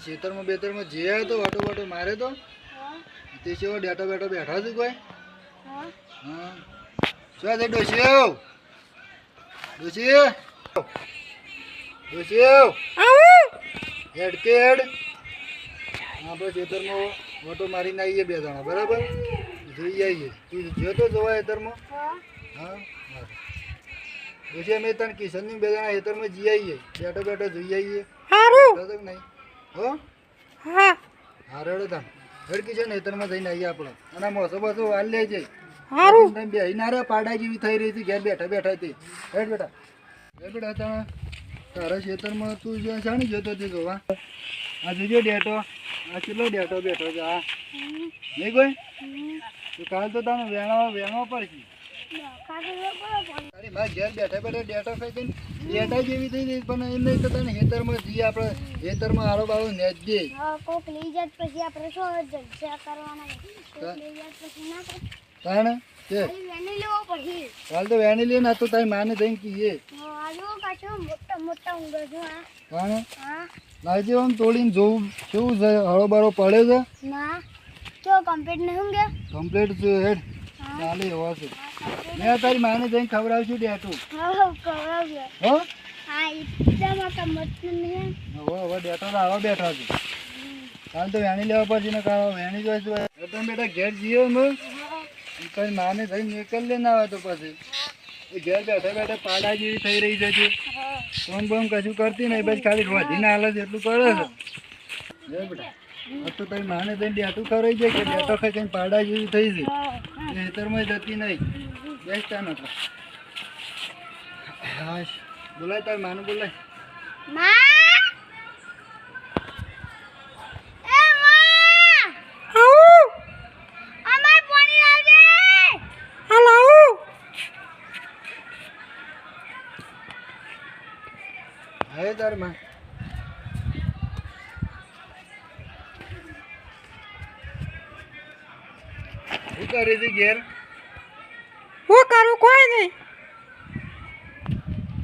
ખેતરમાં બેતરમાં જે આવ્યો તો વાટો વાટો મારે તો તે સેવો ડેટો બેટો બેઠા છું કોઈ હા શું છે ડોશી ડોશી ડોશી હેડ કે હેડ આપણે ખેતરમાં વાટો મારીને આવીએ બે જણા બરાબર જોઈ આવીએ તું જોતો જોવા ખેતરમાં હા ડોશી અમે તને કિશનની બે જણા ખેતરમાં જઈ આવીએ બેઠો બેઠો જોઈ આવીએ સારું નહીં હો હા હારડો તને હડકી છે ને ખેતરમાં જઈને આવીએ આપણે અને મોસો બસો વાલ લે છે સારું તમે બે ના પાડા જેવી થઈ રહી હતી ઘેર બેઠા બેઠા હતી હેડ બેટા હે બેટા તમે તારા ખેતરમાં તું જો શાણી જોતો હતી જોવા આ જોજો ડેટો આ કેટલો ડેટો બેઠો છે આ નહીં કોઈ તો કાલ તો તને વેણો પડશે તારી માં ઘેર બેઠા બેઠા ડેટો ખાઈ ગઈ ડેટા જેવી થઈ ગઈ પણ એમ નહીં તો તને ખેતરમાં જઈએ આપણે ખેતરમાં આરો બારો નેચ દે કોક લઈ જાય પછી આપણે શું જલસા કરવાના કોક લઈ જાય પછી ના તાણે કે વેણી લેવો પછી કાલ તો વેણી લે ના તો તારી માને જઈને કહીએ આલો કાચો મોટા મોટા ઊંઘો છો તાણે હા લાજે આમ તોડીને જોવું કેવું છે હળો બારો પડે છે ના તો કમ્પ્લીટ નહીં ઊંઘે કમ્પ્લીટ છે હેડ ચાલે એવા છે મેં તારી માને જઈને ખવડાવશું ડેટું હો કરાવ્યો હો હા એકદમ આ મત નહીં હવે ડેટો તો આવા બેઠા છે કાલ તો વેણી લેવા પછી ને કાલ વેણી જોઈશું તમે બેટા ઘેર જઈએ અમે તારી માને જઈને નીકળ લે ના આવે તો પછી એ ઘેર બેઠા બેઠા પાડા જેવી થઈ રહી છે ફોન બોમ કશું કરતી નહીં બસ ખાલી વધીને હાલે છે એટલું કરે છે બેટા આ તો તારી માને જઈને ડેટું ખરાઈ જાય કે ડેટો ખાઈ કઈ પાડા જેવી થઈ છે ખેતરમાં જતી નહીં બેસતા નતો હા બોલાય તારી માનું બોલાય માં એ માં આઉ અમાર પાણી લાવજે હાલો હા તારી માં શું કરી હતી ઘેર હું કરું કોઈ નહીં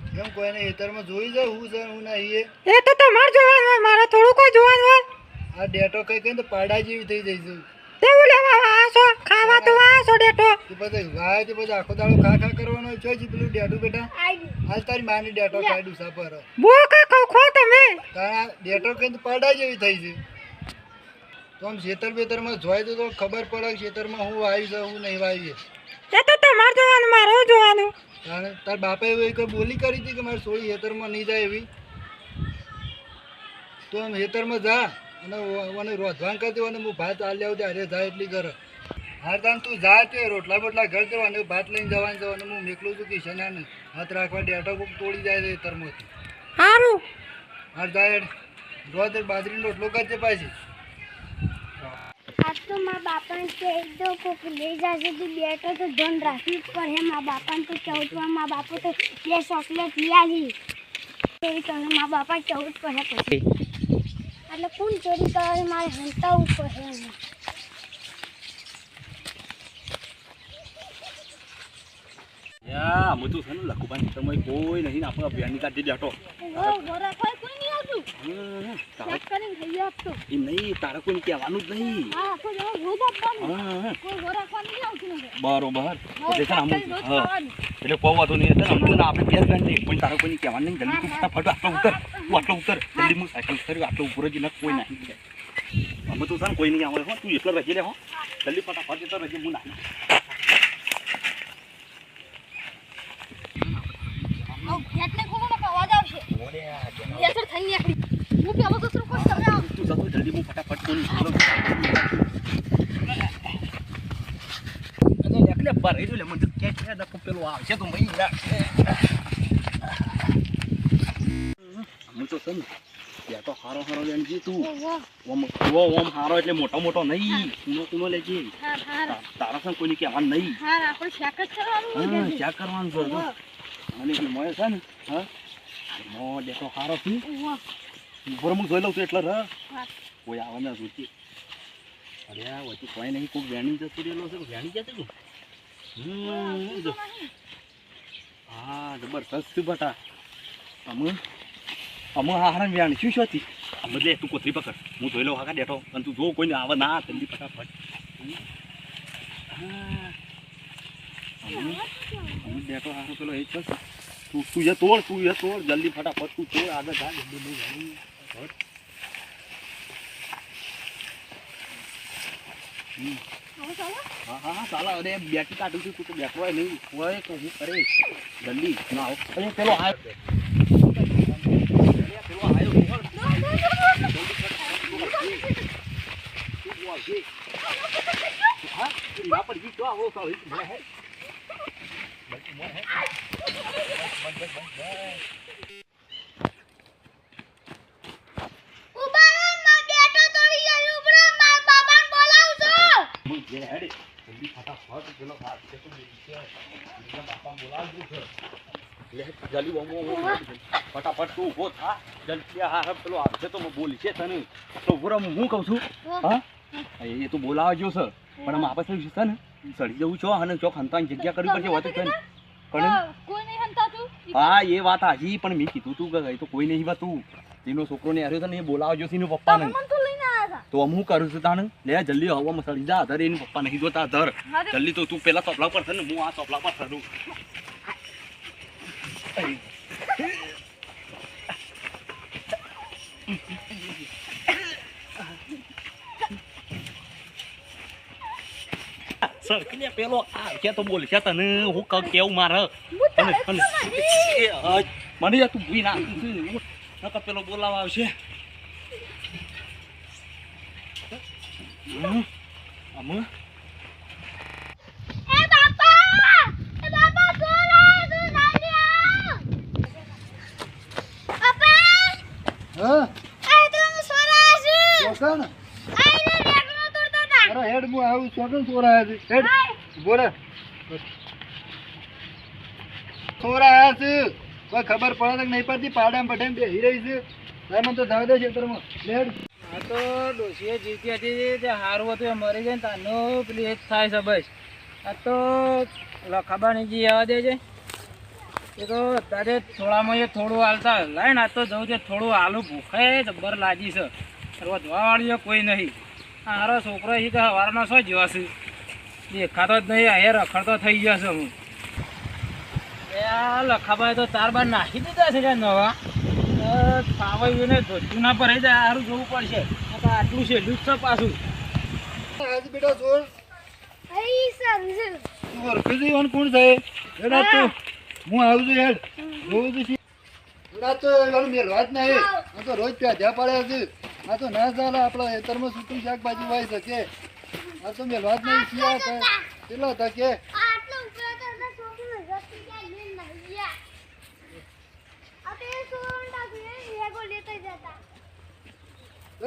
કેમ કોઈને ખેતરમાં જોઈ જાય હું છે હું નહીં એ તો તમારે જોવાનું હોય મારે થોડું કોઈ જોવાનું હોય આ ડેટો કઈ કઈ તો પાડા જેવી થઈ જઈશું તેવું લેવા આસો ખાવા તો આસો ડેટો તે પછી વાય તે પછી આખો દાડો ખા ખા કરવાનો છે જ પેલું ડેટું બેટા હાલ તારી માની ડેટો કાઢ્યું સાપર બો કા કહો ખો તમે તારા ડેટો કઈ તો પાડા જેવી થઈ છે તો આમ ખેતર બેતરમાં જોઈ તો ખબર પડે ખેતરમાં હું આવી છે હું નહીં આવી એ તો તમારે જોવાનું મારે જોવાનું તાર બાપા એવી કોઈ બોલી કરી હતી કે મારે સોળી ખેતરમાં નહીં જાય એવી તો આમ ખેતરમાં જા અને રોધવાન કરી દેવાનું હું ભાત આલી આવું અરે જાય એટલી ઘર હાર તાન તું જા તે રોટલા બોટલા ઘર દેવાનું ભાત લઈને જવાનું હું મેકલું છું કિશનાને હાથ રાખવા ડેટો કોક તોડી જાય છે ખેતરમાંથી સારું હાર જાય રોજ બાજરીનો રોટલો કરજે પાછી આજ તો મારા બાપાને તો એકદમ કોક લઈ જશે તો બેટો તો ધન રાખવી જ પડે મારા બાપાને તો 14 મારા બાપા તો 2 ચોકલેટ લઈ આવી ચોરી કરે મારા બાપા 14 પડે પછી એટલે કોણ ચોરી કરે મારે હંતાવું પડે યા હું તો છે ને લખુભાઈ તમે કોઈ નહીં આપણે અભિયાનની કાઢી બેઠો કોઈ નહીં આવતું ચેક કરીને થઈ આપતો એ નહીં તારે કોઈ કહેવાનું જ નહીં હા કોઈ રોજ આપવાનું કોઈ ઘોડા કોણ નહીં આવતું બરોબર એટલે છે ને હા એટલે કોઈ વાતો નહીં છે ને અમને આપણે ઘેર ગણ નહીં પણ તારે કોઈને કહેવાનું નહીં જલ્દી તું ફટાફટ આટલો ઉતર જલ્દી હું સાયકલ કર્યું આટલો ઉપર જ કોઈ નહીં અમે તો છે ને કોઈ નહીં આવે હો તું એટલો રજી લે હો જલ્દી ફટાફટ એટલો રજી હું નાખી એટલે કોનો અવાજ આવશે યસર થઈ નીકળી હું પેલો દોસરો કોઈ તમે તું જતો જલ્દી હું ફટાફટ કોણ અને એકલે પર એ લે મને કે દક પેલો આવશે તો મઈ હું તો સન યા તો હારો લેન જી તું ઓમ હારો એટલે મોટો નહીં કુનો લેજે તારા સંગ કોઈની કહેવાનું નહીં હા આપણે શેક જ કરવાનું હા શેક કરવાનું છે અને મોય છે ને હા મો દેખો હારો થી બરોબર હું જોઈ લઉં છું એટલે ર કોઈ આવે ને જોતી અરે આ વચ્ચે કોઈ નહીં કોઈ વેણી જતો રહેલો છે વેણી જતો તું હા જબરદસ્ત બટા અમે હારા વેણી શું હતી બદલે તું કોથરી પકડ હું જોઈ લઉં હાકા બેઠો અને તું જો કોઈને આવે ના જલ્દી ફટાફટ બેઠો હારો પેલો એ છે તું એ તોડ જલ્દી ફટાફટ તું તોડ આગળ જા જલ્દી નહીં હા ચાલો અરે બેટી કાઢું છું તું તો બેઠો હોય નહીં હોય તો હું કરે જલ્દી ના આવો અરે પેલો આવ્યો ફટાફટ તું ઉભો થા જલ્દી હા પેલો આવશે તો બોલી છે તને તો ઉભો હું કહું છું હા એ તો બોલાવા જો છે પણ આમ આપણે શું છે ને સડી જવું છો અને ચોક હંતાની જગ્યા કરવી પડશે હોય તો છે ને હા એ વાત હાજી પણ મેં કીધું તું કે તો કોઈ નહીં વાત તું તેનો છોકરો ને આવ્યો ને એ બોલાવજો છે પપ્પા ને તો હું કરું છું તાને લે જલ્દી હવામાં સડી જા ધર એની પપ્પા નહીં જોતા ધર જલ્દી તો તું પેલા ચોપલા પર છે ને હું આ ચોપલા પર ચડું સરકલે પેલો આ કે તો બોલ છે તને હું કેવું મારે મને તું ભૂઈ ના નકર પેલો બોલાવા આવશે હેડ હું આવું છોકરા છોરાયા છે હેડ બોલે છોરાયા છે કોઈ ખબર પડે નહીં પડતી પાડામાં પઠાઈને બેસી રહી છે મને તો ધાવ દે ખેતરમાં હેડ આ તો ડોશીએ જીતી હતી તે સારું હતું એ મરી જાય ને તાનો પેલી એ જ થાય છે બસ આ તો લખાબાની જી આવવા દે છે એ તો તારે થોડામાં એ થોડું હાલતા લાય ને આ તો જવું છે થોડું હાલું ભૂખે જબ્બર લાગી છે ધોવાવાળીઓ કોઈ નહીં આ હારો છોકરો એ કે સવારનો શું જોવાશે દેખાતો જ નહીં આ રખડતો થઈ ગયો છે હું આ લખાબાએ તો 4 બાર નાખી દીધા છે નવા પાવાઈને ધોતું ના ભરાઈ જાય સારું જોવું પડશે આટલું છે લૂટ છે પાછું આજ બેટા છોડ ઓળખી જઈવાનું કોણ થાય હેડા તો હું આવું છું હેડ જોવું છું હેડા તો એવાનું મેળવા જ નહીં આ તો રોજ પ્યાધ્યા પડ્યા છે આ તો ના ચાલે આપણા ખેતરમાં સૂકું શાકભાજી વાવી શકે આ તો મેળવા જ નહીં શિયા કેટલા તકે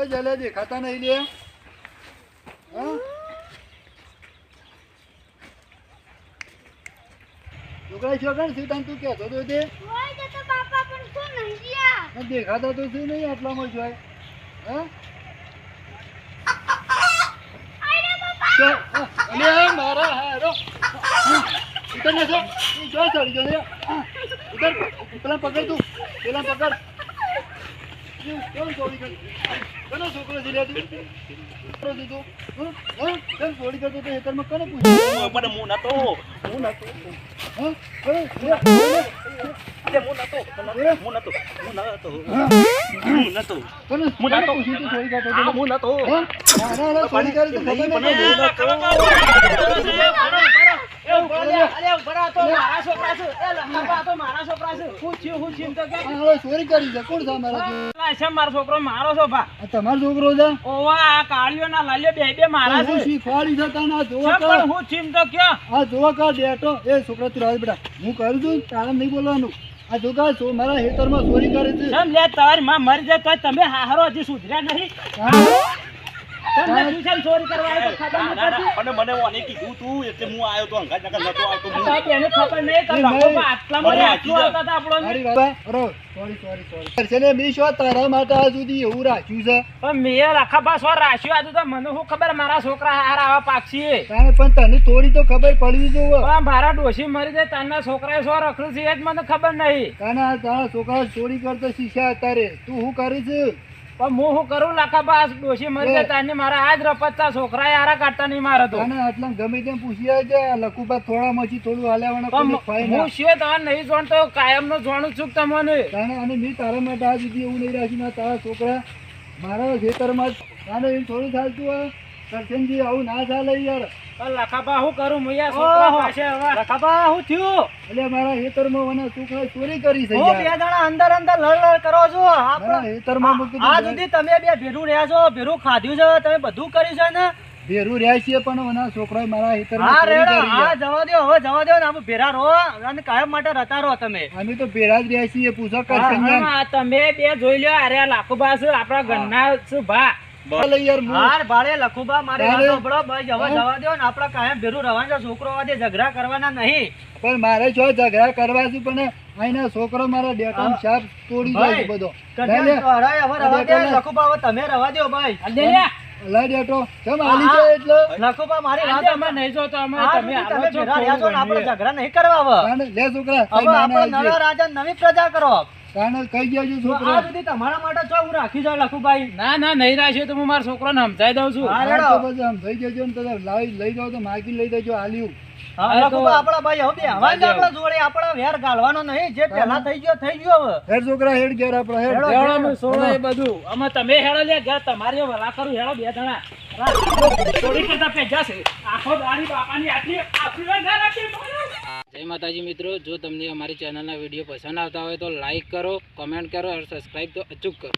જલે દેખાતા નહીં લે છોકરા છોકરા સીતા તું કહેતો તો તે દેખાતા તો છે નહીં આટલામાં જોય મારા હારો ઉતર ને જો ચડી ગયો ઉતર પેલા પકડ તું પેલા પકડ ચોરી કરી કનો છોકરો છે લે તું ચોરી કરતો તો હેતરમાં કને પૂછ્યું પણ હું નતો ચોરી કરી છે કોણ છે મારો છોકરો મારો છો ભા તમારો છોકરો છે ઓવા આ કાળીઓ ના લાલ્યો બે મારા છે શીખવાડી છે તને જોવા હું ચીમ તો ક્યાં આ જોવા કા બેટો એ છોકરા તું રાજ બેટા હું કરું છું તારે નહીં બોલવાનું આ જોકા મારા ખેતરમાં ચોરી કરે છે કેમ લે તારી માં મરી જાય તો તમે હારો હજી સુધર્યા નહીં તમને ટ્યુશન ચોરી કરવા આવ્યો ખબર ન પડતી અને મને ઓને કીધું તું એટલે હું આવ્યો તો અંગા જગા નતો આવતો હું એને ખબર નહીં કે બાપા આટલા મને આટલું આવતા હતા આપણો મારી વાત સોરી ચલે મી શો તારા માટે આ સુધી એવું રાખ્યું છે પણ મેં રાખા બા સો રાખ્યું આ તો મને શું ખબર મારા છોકરા હારા આવા પાક્ષી તારે પણ તને થોડી તો ખબર પડવી જોવે પણ મારા ડોશી મરી જાય તારના છોકરાએ સો રખડું છે એ જ મને ખબર નહીં તારા છોકરા ચોરી કરતો શીખ્યા અત્યારે તું શું કરે છે પણ હું શું કરું લાખાબા આ ડોશી મરી જાય તાને મારા આજ રપચા છોકરા આરા કાઢતા નહીં મારે તો અને આટલા ગમે તેમ પૂછી આવે છે લખુબા થોડા મચી થોડું હાલ્યાવાના કોઈ ફાઈ ના હું શિયો તમે નહીં જાણતો કાયમ નો જાણું છું તમને તાણે અને મેં તારા માટે આ સુધી એવું નહીં રાખ્યું ના તારા છોકરા મારા ખેતરમાં જ તાને એમ થોડું ચાલતું હોય કરશનજી આવું ના ચાલે યાર લખાબા હું કરું મુયા છોકરા પાસે હવે લખાબા હું થયું એટલે મારા ખેતરમાં મને છોકરા ચોરી કરી છે હું બે યાર જણા અંદર અંદર લડ કરો છો મારા ખેતરમાં મૂકી આ દીધું. સુધી તમે બે ભેરું રહ્યા છો ભેરું ખાધ્યું છે તમે બધું કર્યું છે ને ભેરું રહ્યા છીએ પણ મને છોકરાએ મારા ખેતરમાં હા ચોરી રેડો કરી હા યાર. જવા દો હવે જવા દો ને આમ ભેરા રહો અને કાયમ માટે રતા રહો તમે અમે તો ભેરા જ રહ્યા છીએ પૂછો કરશનજી હા, તમે બે જોઈ લ્યો અરે લાખોબા છે આપણા ઘરના છે ભા ચાલે યાર હું હાર ભાડે લખુબા મારી તારે- વાત સાંભળો બસ હવે જવા દો ને આપડા કાયમ ભેરું રવાના છોકરો વાદે ઝઘડા કરવાના નહીં પણ મારે જો ઝઘડા કરવા છે પણ અહીંના છોકરો મારા ડેટાનો શાપ તોડી જાય છે બધો કન્યા લે, કરાય હવે રવા દે લે. લખુબા હવે તમે રવા દો ભાઈ અલે લ્યા. લા ડેટો કેમ હાલી છે એટલે લખુબા મારી વાત આજે અમે નહીં જોતો અમે આ તમે સુધી આવો તમે છો ભેરા રહ્યા છો ને આપણે થોડું ઝઘડા નહીં કરવા હવે તાણે લે છોકરા હવે કઈ આપણે માને નવા રાજા નવી પ્રજા કરો તાણે કઈ ગયા છે આ છોકરો સુધી તમારા માટે જો હું રાખી જાઉં લખુભાઈ ના ના નહીં રાખ્યો તો હું મારા છોકરાને સમજાઈ દઉં છું હા, હા, રેડો. તો પછી આમ થઈ જજો ને તો લઈ જાઓ તો માગી લઈ દેજો હાલ્યું હા, હા, તો લખુભા આપણા ભાઈ હવે બેહવાય જ આપણા જોડે આપણા વેર ગાળવાનો નહીં જે પહેલા થઈ ગયો હવે હેડ છોકરા હેડ ઘેર આપણો હેડ હેડો. હેળો અમે સોળો એ બધું અમે તમે હેળો લે ઘેર તમારી વલા કરું હેળો બે જણા થોડી કરતા પેજા છે આખો દાડી બાપાની આટલી આશીર્વાદ ના રાખી જય માતાજી મિત્રો જો તમને અમારી ચેનલના વિડીયો પસંદ આવતા હોય તો લાઈક કરો કમેન્ટ કરો અને સબસ્ક્રાઈબ તો અચૂક કરો